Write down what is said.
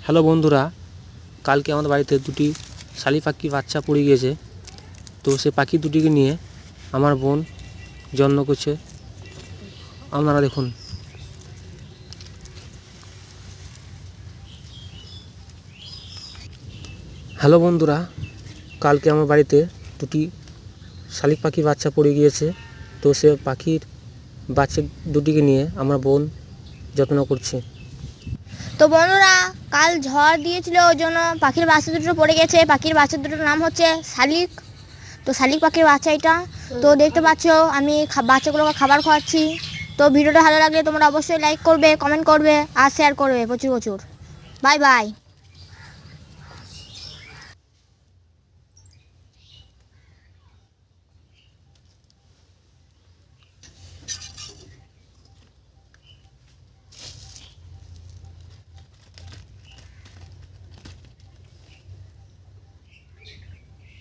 Hello বন্ধুরা, কালকে আমাদের বাড়িতে দুটি শালিক পাখি বাচ্চা পড়ে গিয়েছে। তো সে পাখি দুটিকে নিয়ে আমার বোন যত্ন করছে। আপনারা দেখুন। হ্যালো বন্ধুরা, কালকে আমার বাড়িতে দুটি শালিক পাখি বাচ্চা পড়ে গিয়েছে। তো সে পাখির বাচ্চা দুটিকে নিয়ে আমার বোন যত্ন করছে। তো বন্ধুরা, কাল ঝড় দিয়েছিল, ওই জন্য পাখির বাচ্চা দুটো পড়ে গেছে। পাখির বাচ্চা দুটোর নাম হচ্ছে শালিক। তো শালিক পাখির বাচ্চা এটা। তো দেখতে পাচ্ছ আমি বাচ্চাগুলোকে খাবার খাওয়াচ্ছি। তো ভিডিওটা ভালো লাগলে তোমরা অবশ্যই লাইক করবে, কমেন্ট করবে আর শেয়ার করবে প্রচুর প্রচুর। Bye bye.